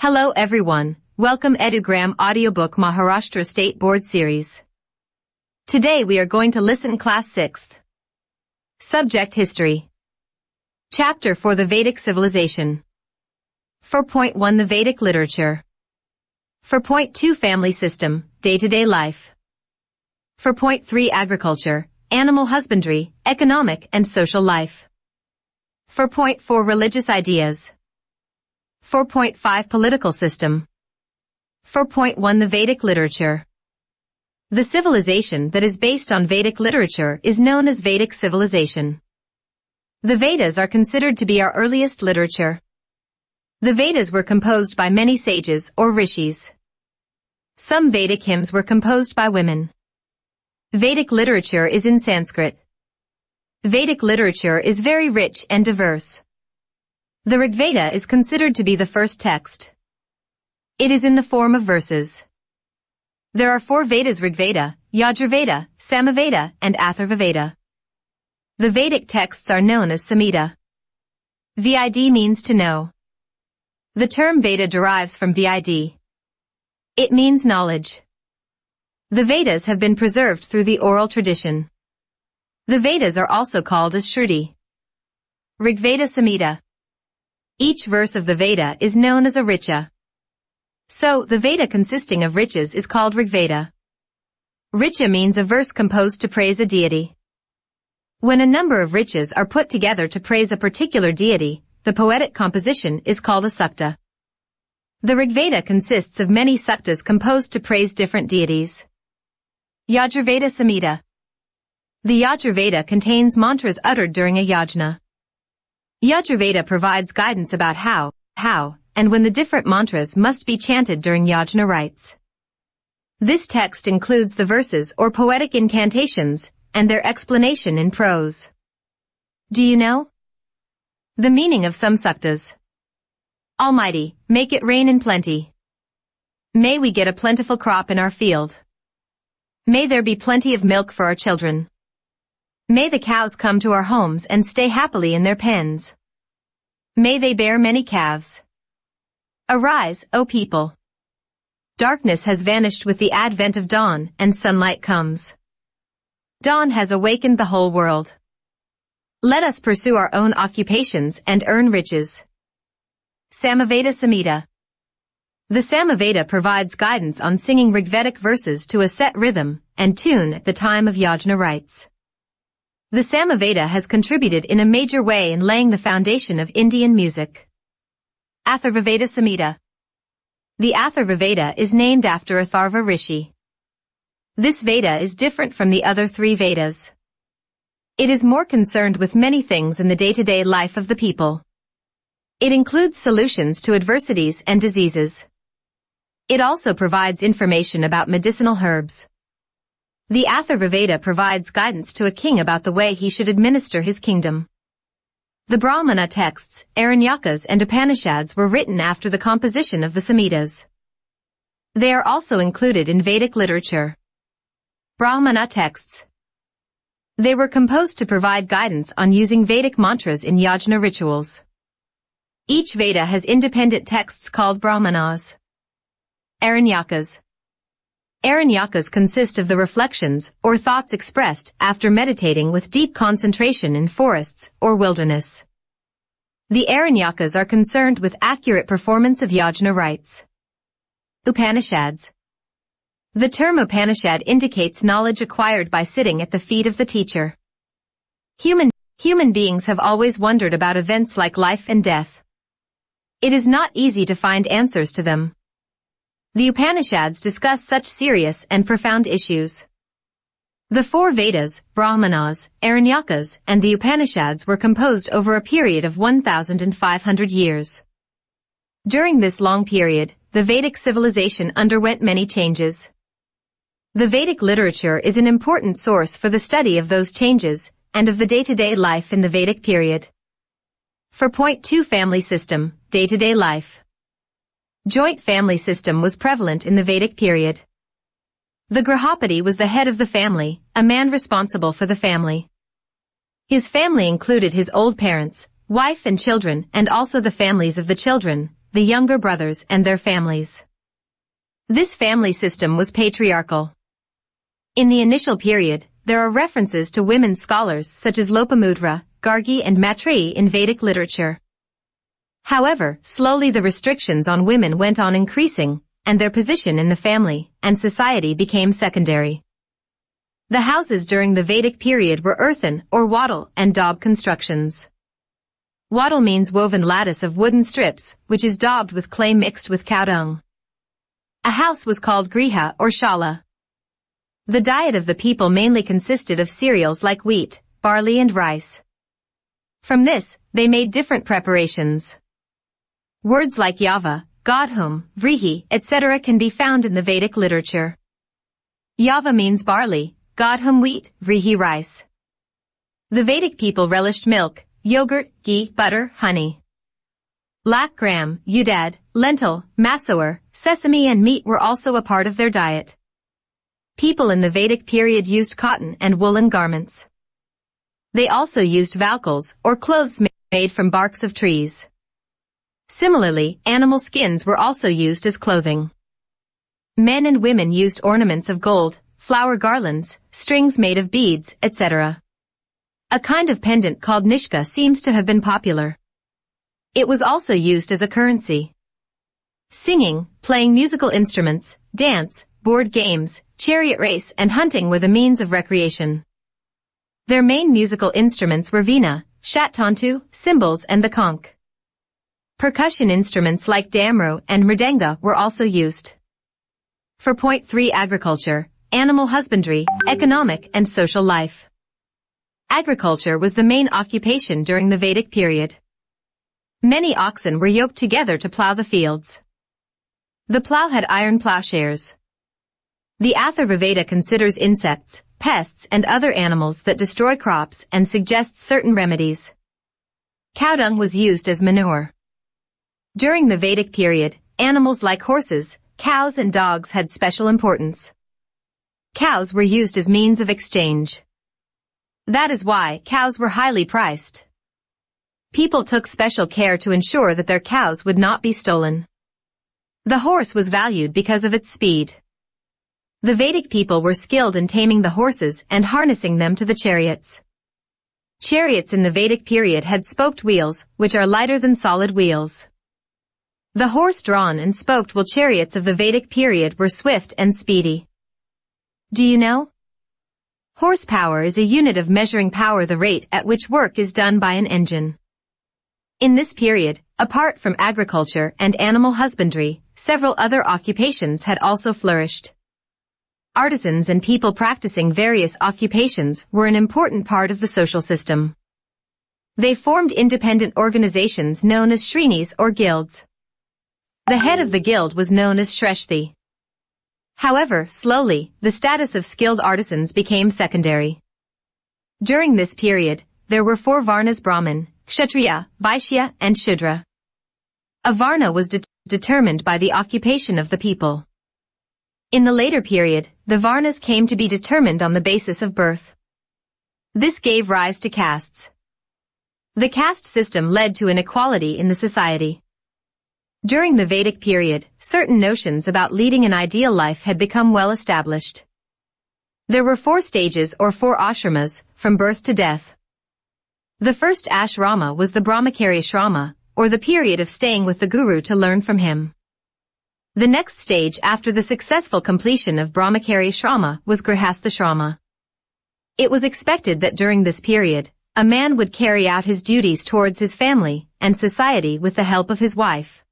Hello everyone, welcome EduGram Audiobook Maharashtra State Board Series. Today we are going to listen Class 6th. Subject History. Chapter 4 The Vedic Civilization. 4.1 The Vedic Literature. 4.2 Family System, Day-to-Day Life. 4.3 Agriculture, Animal Husbandry, Economic and Social Life. 4.4 Religious Ideas. 4.5 Political System. 4.1 The Vedic Literature. The civilization that is based on Vedic literature is known as Vedic Civilization. The Vedas are considered to be our earliest literature. The Vedas were composed by many sages or rishis. Some Vedic hymns were composed by women. Vedic literature is in Sanskrit. Vedic literature is very rich and diverse. The Rig Veda is considered to be the first text. It is in the form of verses. There are 4 Vedas: Rig Veda, Yajur Veda, Samaveda, and Atharvaveda. The Vedic texts are known as Samhita. Vid means to know. The term Veda derives from vid. It means knowledge. The Vedas have been preserved through the oral tradition. The Vedas are also called as Shruti. Rig Veda Samhita. Each verse of the Veda is known as a richa. So, the Veda consisting of richas is called Rig Veda. Richa means a verse composed to praise a deity. When a number of richas are put together to praise a particular deity, the poetic composition is called a sukta. The Rig Veda consists of many suktas composed to praise different deities. Yajur Veda Samhita. The Yajur Veda contains mantras uttered during a yajna. Yajur Veda provides guidance about how, and when the different mantras must be chanted during yajna rites. This text includes the verses or poetic incantations, and their explanation in prose. Do you know the meaning of some suktas? Almighty, make it rain in plenty. May we get a plentiful crop in our field. May there be plenty of milk for our children. May the cows come to our homes and stay happily in their pens. May they bear many calves. Arise, O people. Darkness has vanished with the advent of dawn, and sunlight comes. Dawn has awakened the whole world. Let us pursue our own occupations and earn riches. Samaveda Samhita. The Samaveda provides guidance on singing Rigvedic verses to a set rhythm and tune at the time of yajna rites. The Samaveda has contributed in a major way in laying the foundation of Indian music. Atharvaveda Samhita. The Atharvaveda is named after Atharva Rishi. This Veda is different from the other 3 Vedas. It is more concerned with many things in the day-to-day life of the people. It includes solutions to adversities and diseases. It also provides information about medicinal herbs. The Atharvaveda provides guidance to a king about the way he should administer his kingdom. The Brahmana Texts, Aranyakas and Upanishads were written after the composition of the Samhitas. They are also included in Vedic literature. Brahmana Texts. They were composed to provide guidance on using Vedic mantras in yajna rituals. Each Veda has independent texts called Brahmanas. Aranyakas. Aranyakas consist of the reflections or thoughts expressed after meditating with deep concentration in forests or wilderness. The Aranyakas are concerned with accurate performance of yajna rites. Upanishads. The term Upanishad indicates knowledge acquired by sitting at the feet of the teacher. Human beings have always wondered about events like life and death. It is not easy to find answers to them. The Upanishads discuss such serious and profound issues. The 4 Vedas, Brahmanas, Aranyakas, and the Upanishads were composed over a period of 1,500 years. During this long period, the Vedic civilization underwent many changes. The Vedic literature is an important source for the study of those changes, and of the day-to-day life in the Vedic period. 4.2 Family System, Day-to-Day Life. Joint family system was prevalent in the Vedic period. The Grahapati was the head of the family, a man responsible for the family. His family included his old parents, wife and children, and also the families of the children, the younger brothers and their families. This family system was patriarchal. In the initial period, there are references to women scholars such as Lopamudra, Gargi and Maitreyi in Vedic literature. However, slowly the restrictions on women went on increasing, and their position in the family and society became secondary. The houses during the Vedic period were earthen or wattle and daub constructions. Wattle means woven lattice of wooden strips, which is daubed with clay mixed with cow dung. A house was called griha or shala. The diet of the people mainly consisted of cereals like wheat, barley and rice. From this, they made different preparations. Words like yava, godhum, vrihi, etc. can be found in the Vedic literature. Yava means barley, godhum wheat, vrihi rice. The Vedic people relished milk, yogurt, ghee, butter, honey. Lakh gram, udad, lentil, masoor, sesame and meat were also a part of their diet. People in the Vedic period used cotton and woolen garments. They also used valkals, or clothes made from barks of trees. Similarly, animal skins were also used as clothing. Men and women used ornaments of gold, flower garlands, strings made of beads, etc. A kind of pendant called nishka seems to have been popular. It was also used as a currency. Singing, playing musical instruments, dance, board games, chariot race and hunting were the means of recreation. Their main musical instruments were veena, shattantu, cymbals and the conch. Percussion instruments like damro and mridanga were also used. For point 3 agriculture, animal husbandry, economic and social life. Agriculture was the main occupation during the Vedic period. Many oxen were yoked together to plow the fields. The plow had iron plowshares. The Atharvaveda considers insects, pests and other animals that destroy crops and suggests certain remedies. Cow dung was used as manure. During the Vedic period, animals like horses, cows and dogs had special importance. Cows were used as means of exchange. That is why cows were highly priced. People took special care to ensure that their cows would not be stolen. The horse was valued because of its speed. The Vedic people were skilled in taming the horses and harnessing them to the chariots. Chariots in the Vedic period had spoked wheels, which are lighter than solid wheels. The horse-drawn and spoked wheel chariots of the Vedic period were swift and speedy. Do you know? Horsepower is a unit of measuring power, the rate at which work is done by an engine. In this period, apart from agriculture and animal husbandry, several other occupations had also flourished. Artisans and people practicing various occupations were an important part of the social system. They formed independent organizations known as shrenis or guilds. The head of the guild was known as shreshthi. However, slowly, the status of skilled artisans became secondary. During this period, there were 4 varnas: Brahmin, Kshatriya, Vaishya, and Shudra. A varna was determined by the occupation of the people. In the later period, the varnas came to be determined on the basis of birth. This gave rise to castes. The caste system led to inequality in the society. During the Vedic period, certain notions about leading an ideal life had become well established. There were 4 stages or 4 ashramas, from birth to death. The first ashrama was the Brahmacharya ashrama, or the period of staying with the guru to learn from him. The next stage after the successful completion of Brahmacharya ashrama was Grihastha-shrama. It was expected that during this period, a man would carry out his duties towards his family and society with the help of his wife.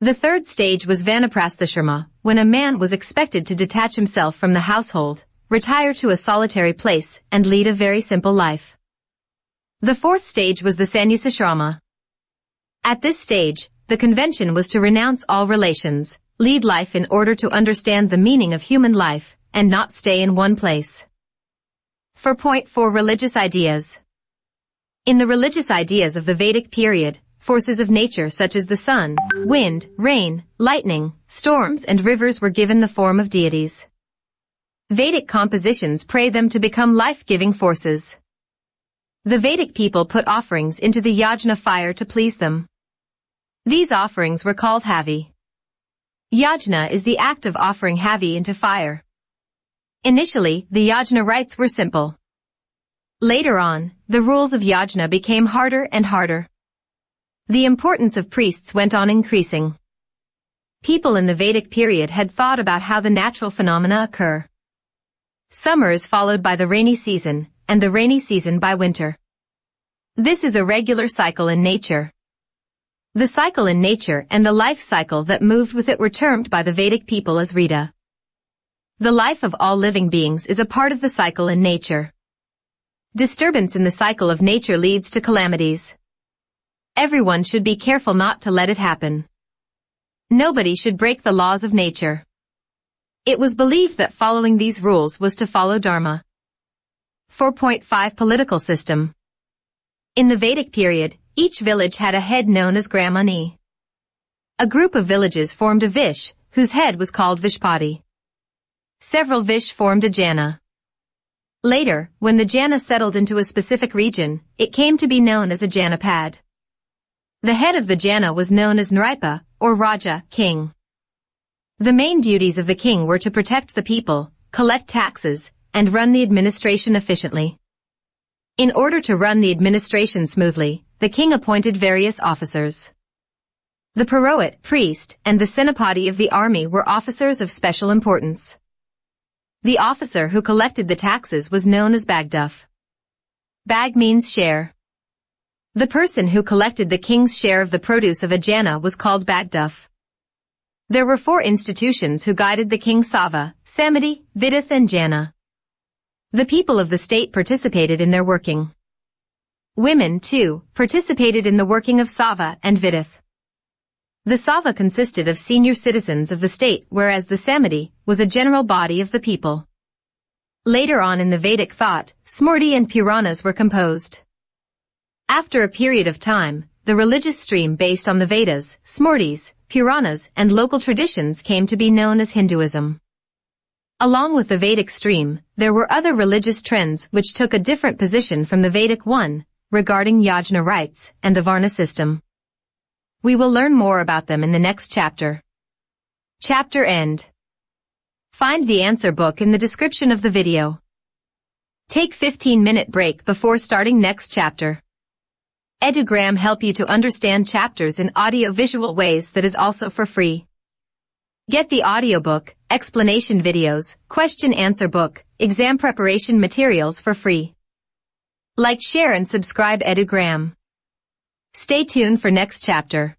The third stage was Vanaprastha-shrama, when a man was expected to detach himself from the household, retire to a solitary place, and lead a very simple life. The fourth stage was the sannyasa-shrama. At this stage, the convention was to renounce all relations, lead life in order to understand the meaning of human life, and not stay in one place. For point 4, religious ideas. In the religious ideas of the Vedic period, forces of nature such as the sun, wind, rain, lightning, storms and rivers were given the form of deities. Vedic compositions pray them to become life-giving forces. The Vedic people put offerings into the yajna fire to please them. These offerings were called havi. Yajna is the act of offering havi into fire. Initially, the yajna rites were simple. Later on, the rules of yajna became harder and harder. The importance of priests went on increasing. People in the Vedic period had thought about how the natural phenomena occur. Summer is followed by the rainy season, and the rainy season by winter. This is a regular cycle in nature. The cycle in nature and the life cycle that moved with it were termed by the Vedic people as Rita. The life of all living beings is a part of the cycle in nature. Disturbance in the cycle of nature leads to calamities. Everyone should be careful not to let it happen. Nobody should break the laws of nature. It was believed that following these rules was to follow Dharma. 4.5 Political system. In the Vedic period, each village had a head known as Gram-Ani. A group of villages formed a Vish, whose head was called Vishpati. Several Vish formed a Jana. Later, when the Jana settled into a specific region, it came to be known as a Janapad. The head of the Jana was known as Nripa, or Raja, king. The main duties of the king were to protect the people, collect taxes, and run the administration efficiently. In order to run the administration smoothly, the king appointed various officers. The Purohit, priest, and the Senapati of the army were officers of special importance. The officer who collected the taxes was known as Bagduff. Bag means share. The person who collected the king's share of the produce of a Jana was called Bagduff. There were 4 institutions who guided the king: Sava, Samiti, Vidith and Jana. The people of the state participated in their working. Women, too, participated in the working of Sava and Vidith. The Sava consisted of senior citizens of the state, whereas the Samiti was a general body of the people. Later on in the Vedic thought, Smriti and Puranas were composed. After a period of time, the religious stream based on the Vedas, Smritis, Puranas, and local traditions came to be known as Hinduism. Along with the Vedic stream, there were other religious trends which took a different position from the Vedic one, regarding yajna rites and the Varna system. We will learn more about them in the next chapter. Chapter end. Find the answer book in the description of the video. Take 15-minute break before starting next chapter. EduGram help you to understand chapters in audio-visual ways that is also for free. Get the audiobook, explanation videos, question-answer book, exam preparation materials for free. Like, share and subscribe EduGram. Stay tuned for next chapter.